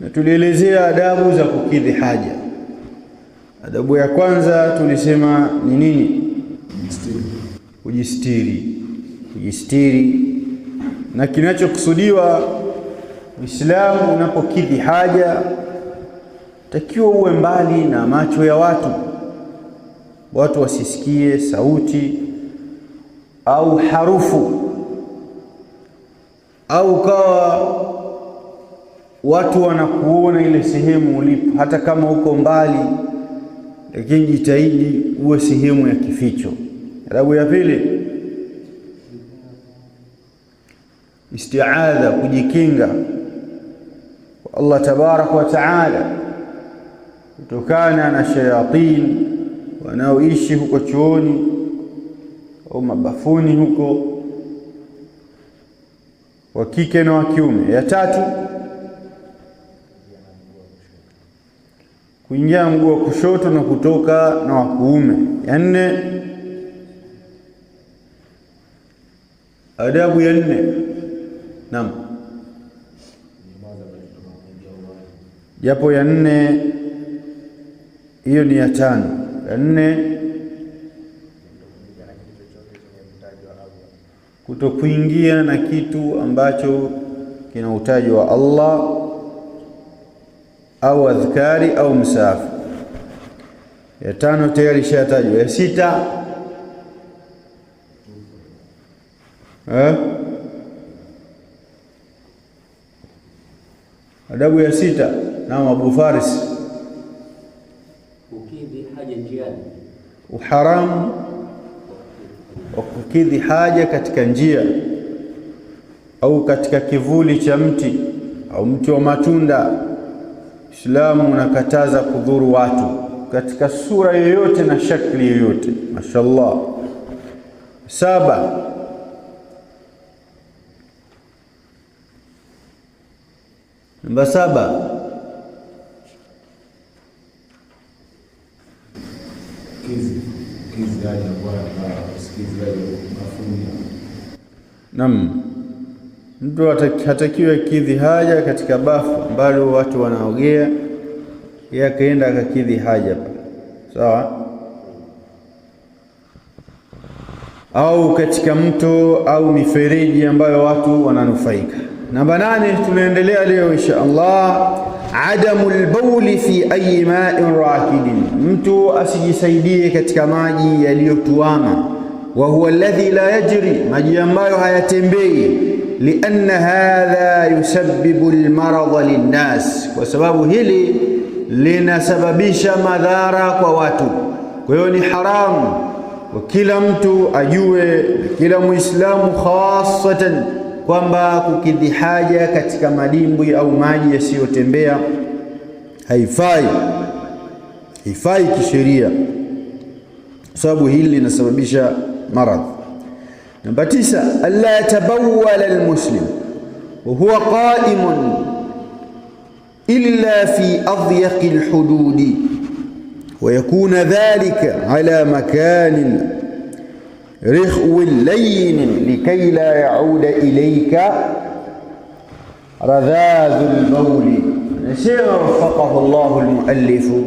na tulielezea adabu za kukidhi haja. Adabu ya kwanza tulisema ni nini? Kujistiri. Na kinachokusudiwa Uislamu unapokidhi haja, takiwa uwe mbali na macho ya watu wasisikie sauti au harufu, au kawa watu wanakuona ile sehemu ulipo, hata kama uko mbali, lakini jitahidi uwe sehemu ya kificho. Adabu ya pili, isti'adha, kujikinga kwa Allah tabaraka wa taala kutokana na shayatin wanaoishi huko chooni au mabafuni huko, wa kike na wa kiume. Ya tatu, kuingia mguu wa kushoto na kutoka na wa kuume. Ya nne, adabu ya nne, naam, japo ya nne hiyo ni ya tano. Ya nne, kutokuingia na kitu ambacho kina utaji wa Allah au adhkari au msafu. Ya tano tayari shatajwa. Ya sita, adabu ya sita, na Abu Faris, kukidhi haja njiani. Uharamu wa kukidhi haja katika njia au katika kivuli cha mti au mti wa matunda. Uislamu unakataza kudhuru watu katika sura yoyote na shakli yoyote. Mashaallah. Saba, namba saba, naam, mtu hatakiwe kidhi haja katika bafu ambalo watu wanaogea, yeye akaenda akakidhi haja, sawa? Au katika mto au mifereji ambayo watu wananufaika. Namba 8 tunaendelea leo insha Allah, adamul bawli fi ayi ma'in rakidin, mtu asijisaidie katika maji yaliyotuama. Wa huwa alladhi la yajri, maji ambayo hayatembei. Lianna hadha yusabbibu almaradha linnas, kwa sababu hili linasababisha madhara kwa watu. Kwa hiyo ni haramu kwa kila mtu ajue, kila Muislamu khasatan, kwamba kukidhi haja katika madimbwi au maji yasiyotembea haifai kisheria, sababu hili linasababisha maradhi. Namba 9, alla yatabawwala almuslim wa huwa qa'imun illa fi adyaqi alhududi wa yakuna dhalika ala makanin rikhwin layyin likay la yauda ilayka radhadhu albawli. Nasema wafaqahu Allahu almuallifu,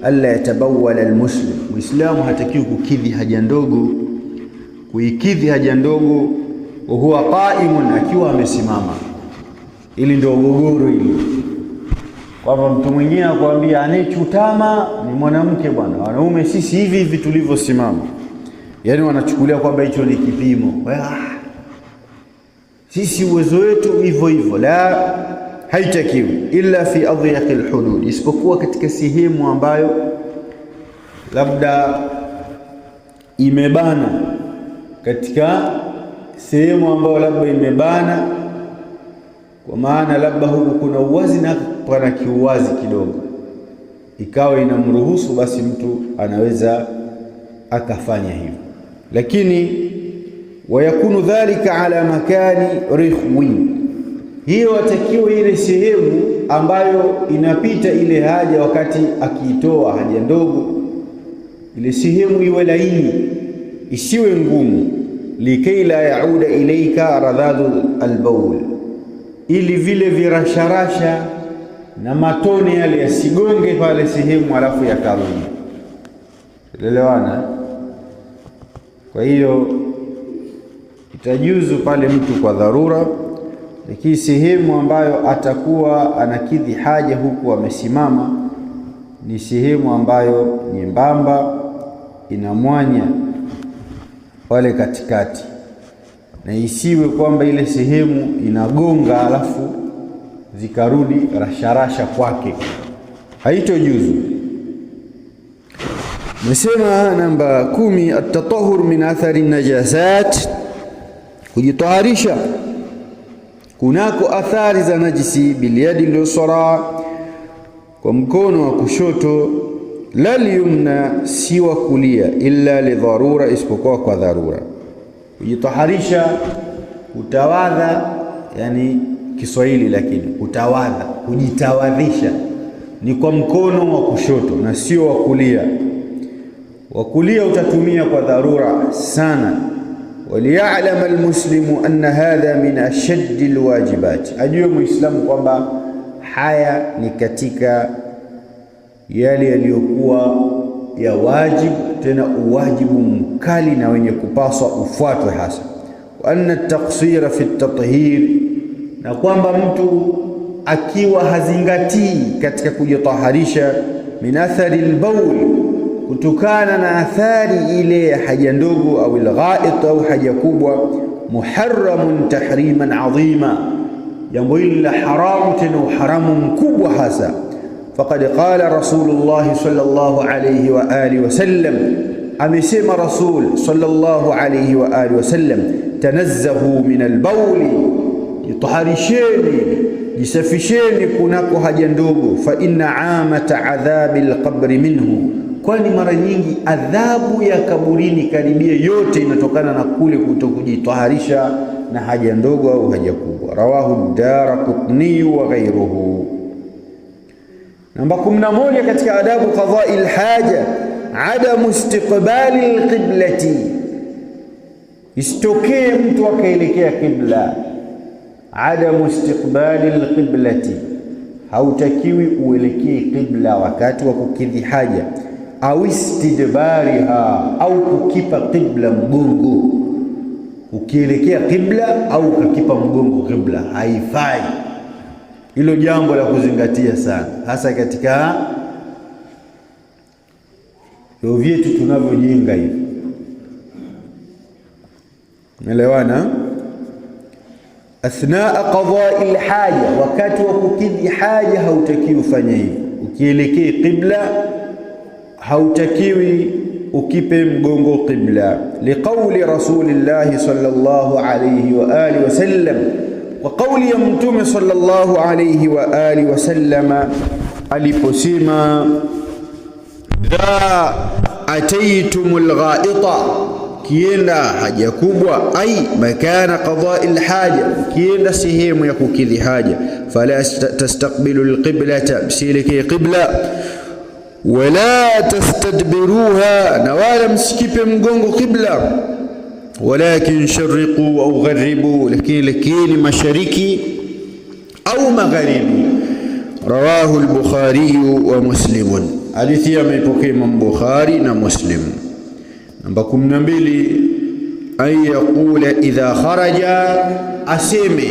alla yatabawwala almuslim, muislamu hatakiwi kukidhi haja ndogo, kuikidhi haja ndogo wa huwa qa'imun, akiwa amesimama. Ili ndio gogoro hili, kwamba mtu mwingine akwambia anayechutama ni mwanamke bwana, wanaume sisi hivi tulivyosimama. Yaani wanachukulia kwamba hicho ni kipimo, sisi uwezo wetu hivyo. La, haitakiwi. Illa fi adhyaqil hudud, isipokuwa katika sehemu ambayo labda imebana, katika sehemu ambayo labda imebana, kwa maana labda huku kuna uwazi na pana kiuwazi kidogo, ikawa inamruhusu, basi mtu anaweza akafanya hivyo. Lakini wayakunu dhalika ala makani rikhwi, hiyo watakiwa ile sehemu ambayo inapita ile haja wakati akiitoa haja ndogo, ile sehemu iwe laini, isiwe ngumu. Likay la yauda ilayka radhadhu albawl, ili vile virasharasha na matone yale yasigonge pale sehemu alafu yakarudi. Elewana? Kwa hiyo itajuzu pale mtu kwa dharura, lakini sehemu ambayo atakuwa anakidhi haja huku amesimama ni sehemu ambayo nyembamba, ina mwanya pale katikati, na isiwe kwamba ile sehemu inagonga alafu zikarudi rasharasha kwake, haitojuzu. Nasema namba 10, at-tatahhur min athari najasat, kujitaharisha kunako athari za najisi, bilyadi al-yusra, kwa mkono wa kushoto, la liyumna, si wa kulia, illa lidharura, isipokuwa kwa dharura. Kujitaharisha, kutawadha, yani Kiswahili lakini kutawadha, kujitawadhisha ni kwa mkono wa kushoto na sio wa kulia. Wa kulia utatumia kwa dharura sana. Waliya'lam almuslimu anna hadha min ashaddi alwajibat, ajue muislamu kwamba haya ni katika yale yaliyokuwa ya wajibu, tena uwajibu mkali na wenye kupaswa ufuatwe hasa. Wa anna at-taqsira fi at-tathhir, na kwamba mtu akiwa hazingatii katika kujitaharisha, min athari al-bawl, kutokana na athari ile ya haja ndogo au al-gha'it au haja kubwa, muharramun tahriman adhima, jambo hili la haramu, tena uharamu mkubwa hasa. Faqad qala Rasulullah sallallahu alayhi wa alihi wasallam, amesema Rasul sallallahu alayhi wa alihi wasallam, tanazzahu min al-bawl, jitaharisheni, jisafisheni kunako haja ndogo, fa inna amata adhabi al-qabri minhu, kwani mara nyingi adhabu ya kaburini karibia yote inatokana na kule kutokujitaharisha na haja ndogo au haja kubwa. Rawahu ad-Daraqutni wa ghayruhu. Namba 11 katika adabu qadha'i al-haja, adamu istiqbali al-qiblati, istokee mtu akaelekea qibla. Adamu istiqbali al-qiblati, hautakiwi uelekee qibla wakati wa kukidhi haja, au istidbariha, au kukipa qibla mgongo. Ukielekea qibla au ukakipa mgongo qibla haifai. Hilo jambo la kuzingatia sana, hasa katika vyoo vyetu tunavyojenga hivi. Umeelewana? Athnaa qada'i al-haja, wakati wa kukidhi haja hautakiwi ufanye hivi. Ukielekea qibla hautakiwi ukipe mgongo qibla, liqauli Rasulillah sallallahu alayhi wa alihi wasallam, wa qawli ya Mtume sallallahu alayhi wa alihi wasallam aliposema, idha ataytumul ghaita, kienda haja kubwa, ay makana qada'i al-haja, kienda sehemu ya kukidhi haja, fala tastaqbilu al-qiblata, msileke qibla, wala tastadbiruha, na wala msikipe mgongo qibla, walakin sharriqu au gharibu, lakini mashariki au magharibi. Rawahu al-Bukhari wa Muslim, hadithi ameipokea Imam Bukhari na Muslim. Namba 12, ay yaqula idha kharaja, aseme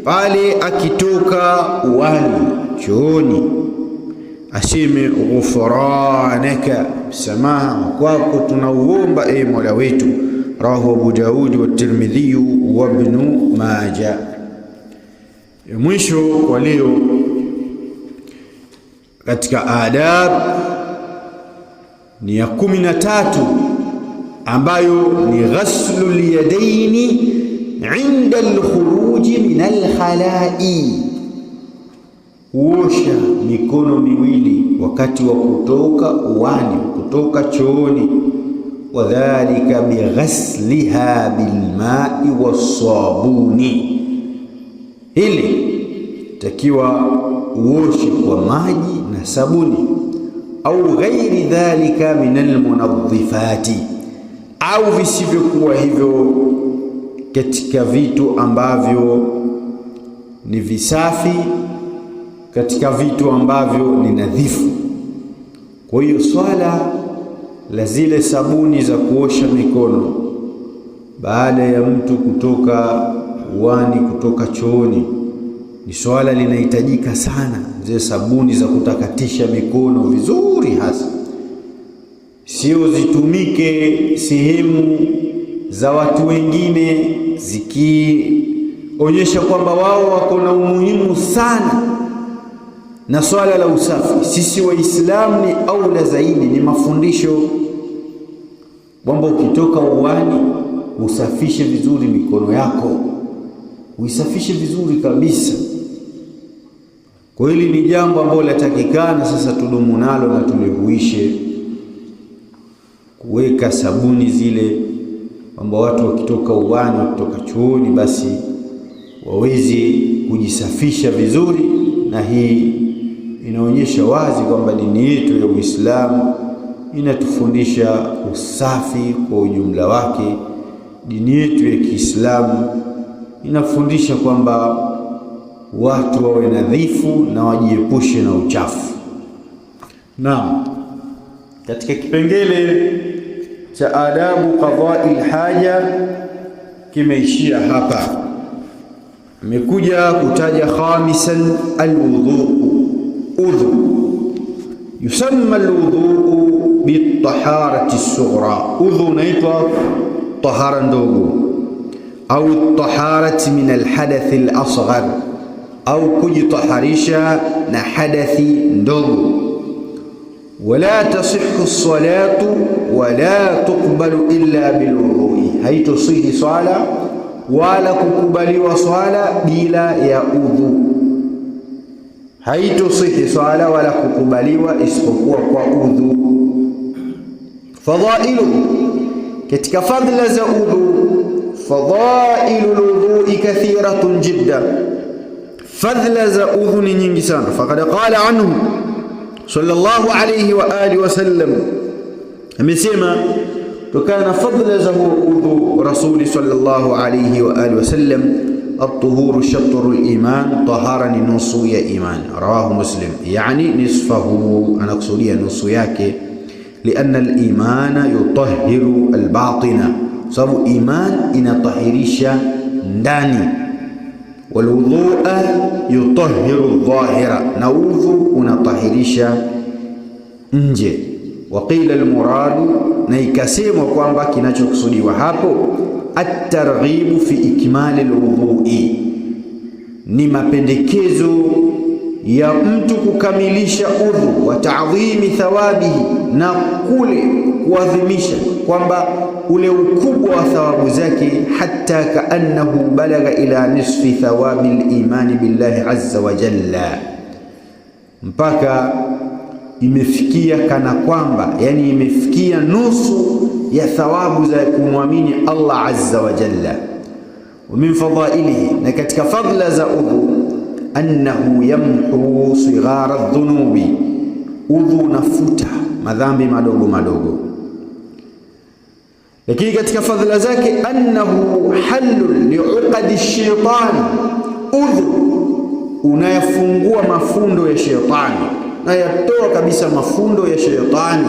pale akitoka uwani, chooni, aseme ghufranaka, samaha kwako tunauomba e Mola wetu. Rawahu Abu Daud wa Tirmidhi wa Ibn Majah. Mwisho kwa leo katika adab ni ya 13, ambayo ni ghaslul yadaini inda al-khuruji min al-khala'i, kuosha mikono miwili wakati wa kutoka uwani, kutoka chooni. Wadhalika bighasliha bilma'i was-sabuni, hili takiwa uoshe kwa maji na sabuni, au ghairi dhalika min almunadhifati, au visivyokuwa hivyo katika vitu ambavyo ni visafi katika vitu ambavyo ni nadhifu. Kwa hiyo swala la zile sabuni za kuosha mikono baada ya mtu kutoka uani, kutoka chooni, ni swala linahitajika sana. Zile sabuni za kutakatisha mikono vizuri, hasa sio zitumike sehemu za watu wengine zikionyesha kwamba wao wako na umuhimu sana na swala la usafi. Sisi Waislamu ni aula zaidi, ni mafundisho kwamba ukitoka uani usafishe vizuri mikono yako, uisafishe vizuri kabisa. Kwa hili ni jambo ambalo latakikana sasa tudumu nalo na tulihuishe, kuweka sabuni zile kwamba watu wakitoka uani, wakitoka chooni, basi waweze kujisafisha vizuri. Na hii inaonyesha wazi kwamba dini yetu ya Uislamu inatufundisha usafi kwa ujumla wake. Dini yetu ya Kiislamu inafundisha kwamba watu wawe nadhifu na wajiepushe na uchafu. Naam, katika kipengele cha adabu qada'il haja kimeishia hapa. Amekuja kutaja khamisan alwudhu. Udhu yusamma alwudhu bitaharati sughra. Udhu unaitwa tahara ndogo, au taharati min alhadathi alasghar, au kujitaharisha na hadathi ndogo. Wala tasihhu salatu wala tuqbalu illa bilwudhu. Haitosihi swala wala kukubaliwa swala bila ya udhu. Haitosihi swala wala kukubaliwa isipokuwa kwa udhu. Fadhailu, katika fadhila za udhu, fadhailu alwudhu kathiratun jiddan. Fadhila za udhu ni nyingi sana. Faqad qala anhu sallallahu alayhi wa alihi wasallam, amesema tokana na fadhila za udhu rasuli sallallahu alayhi wa alihi wasallam, at-tuhuru shatru al-iman, tahara ni nusu ya iman. Rawahu Muslim, yani nisfahu, anakusudia nusu yake. Lianna al-imana yutahhiru al-batina, sababu iman inatahirisha ndani. Walwudhu'a yutahhiru adh-dhahira, na udhu unatahirisha nje. Waqila almuradu, na ikasemwa kwamba kinachokusudiwa hapo at-targhibu fi ikmali alwudhu'i, ni mapendekezo ya mtu kukamilisha udhu, wa ta'dhimi thawabihi, na kule kuadhimisha kwamba ule ukubwa wa thawabu zake, hatta kaannahu balagha ila nisfi thawabi al-imani billahi azza wa jalla, mpaka imefikia kana kwamba, yani imefikia nusu ya thawabu za kumwamini Allah azza wa jalla. Wa min fadhailihi, na katika fadhila za udhu, annahu yamhu sighara dhunubi, udhu unafuta madhambi madogo madogo. Lakini katika fadhila zake, annahu halul liuqadi shaitan, udhu unayafungua mafundo ya shaitani, na yatoa kabisa mafundo ya shaitani.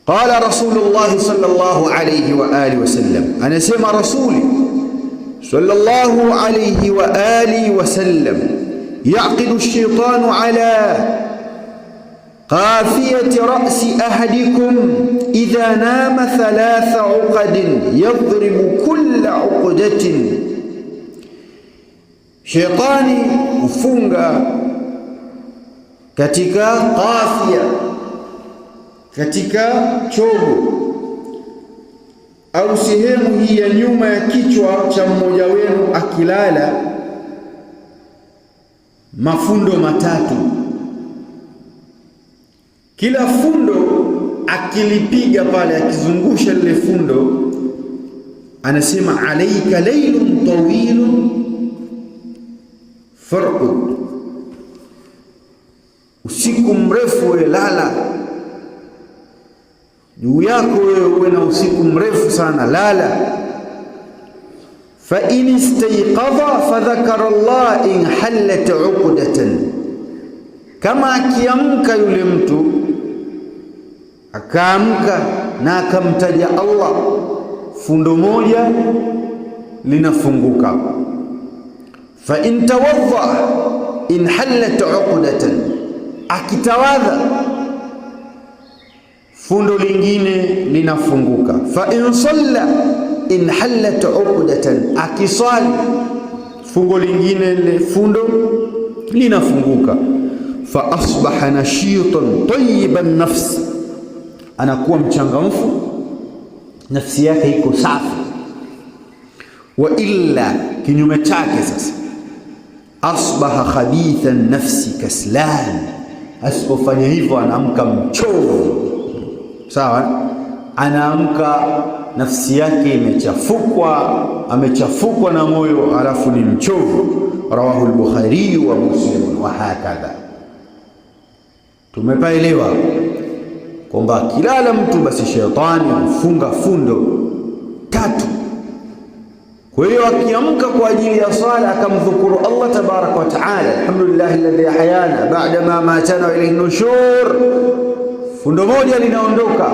Qala Rasulullah sallallahu alayhi wa alihi wasallam, anasema Rasuli sallallahu alayhi wa alihi wasallam, yaqidu ash-shaytanu ala qafiyati ra'si ahadikum idha nama thalatha uqadin yadribu kulla uqdatin. Shaitani hufunga katika qafia, katika chogo au sehemu hii ya nyuma ya kichwa cha mmoja wenu akilala, mafundo matatu. Kila fundo akilipiga pale, akizungusha lile fundo, anasema alayka laylun tawilun farqud, usiku mrefu wewe lala, juu yako wewe uwe na usiku mrefu sana, lala. fa in istayqadha fadhakara Allah in hallat uqdatan, kama akiamka yule mtu akaamka na akamtaja Allah, fundo moja linafunguka. Fa in tawadha in hallat uqdatan, akitawadha fundo lingine linafunguka. Fa in salla in hallat uqdatan, akiswali fungo lingine le fundo linafunguka. Fa asbaha nashitan tayyiban nafs, anakuwa mchangamfu, nafsi yake iko safi. Wa illa, kinyume chake sasa, asbaha khabithan nafsi kaslan, asipofanya hivyo anaamka mchovu. Sawa, anaamka nafsi yake amechafukwa na moyo, alafu ni mchovu. Rawahu al-Bukhari wa Muslim wa hakadha. Tumepaelewa kwamba kilala mtu basi shetani hufunga fundo 3. Kwa hiyo akiamka kwa ajili ya sala akamdhukuru Allah tabaraka wa taala, alhamdulillah alladhi ahyana ba'da ma matana wa ilayhi nushur, fundo moja linaondoka,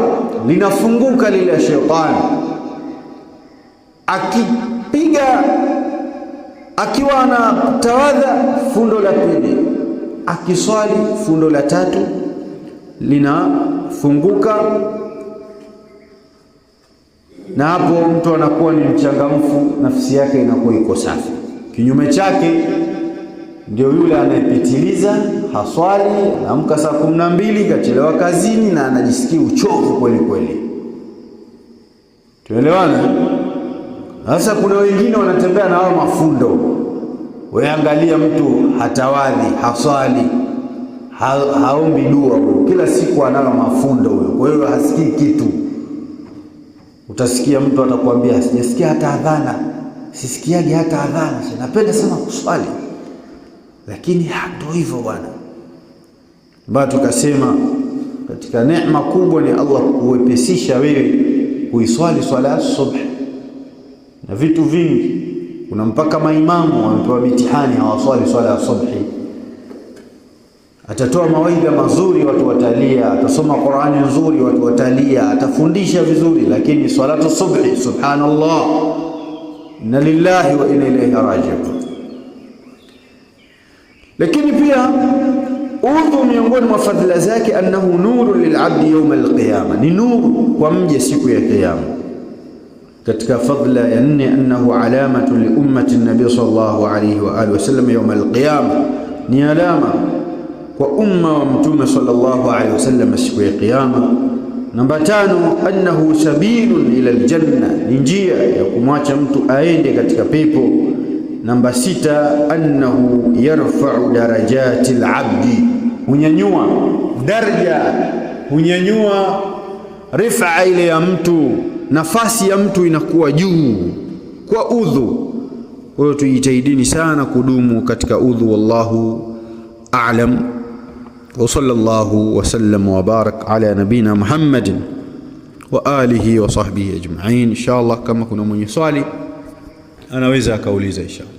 linafunguka lile shetani. Akipiga akiwa anatawadha, fundo la pili, akiswali fundo la 3 linafunguka, na hapo mtu anakuwa ni mchangamfu, nafsi yake inakuwa iko safi. Kinyume chake ndio yule anayepitiliza, haswali, anaamka saa 12 kachelewa kazini na anajisikia uchovu kweli kweli. Tuelewana? Sasa kuna wengine wanatembea na hao mafundo. Wewe angalia mtu hatawadhi, haswali, haombi dua, kila siku analo mafundo huyo, kwa hiyo hasikii kitu. Utasikia mtu atakwambia sijasikia hata adhana, sisikiaje hata adhana, napenda sana kuswali, lakini ndio hivyo bwana. Bado tukasema katika neema kubwa ni Allah kuwepesisha wewe kuiswali swala subh, na vitu vingi. Kuna mpaka maimamu wamepewa mitihani hawaswali swala ya subhi. Atatoa mawaidha mazuri watu watalia, atasoma Qur'ani nzuri watu watalia, atafundisha vizuri, lakini salatu subhi, subhanallah, inna lillahi wa inna ilayhi raji'un. Lakini pia udhu miongoni mwa fadhila zake, annahu nuru lil'abdi yawm al-qiyama, ni nuru kwa mja siku ya kiyama. Katika fadhila ya 4, annahu alamatu li ummati an-nabi sallallahu alayhi wa alihi wasallam yawm al-qiyama, ni alama kwa umma wa mtume sallallahu alayhi wasallam siku ya kiyama. Namba 5, annahu sabilun ila aljanna, ni njia ya kumwacha mtu aende katika pepo. Namba 6, annahu yarfa'u darajati al-abdi, hunyanyua daraja, hunyanyua rifa ile ya mtu, nafasi ya mtu inakuwa juu kwa udhu. Kwa hiyo tujitahidini sana kudumu katika udhu. Wallahu a'lam. Wa sallallahu wa sallam wa barak ala nabina Muhammadin wa alihi wa sahbihi ajma'in. Inshallah, kama kuna mwenye swali anaweza akauliza inshallah.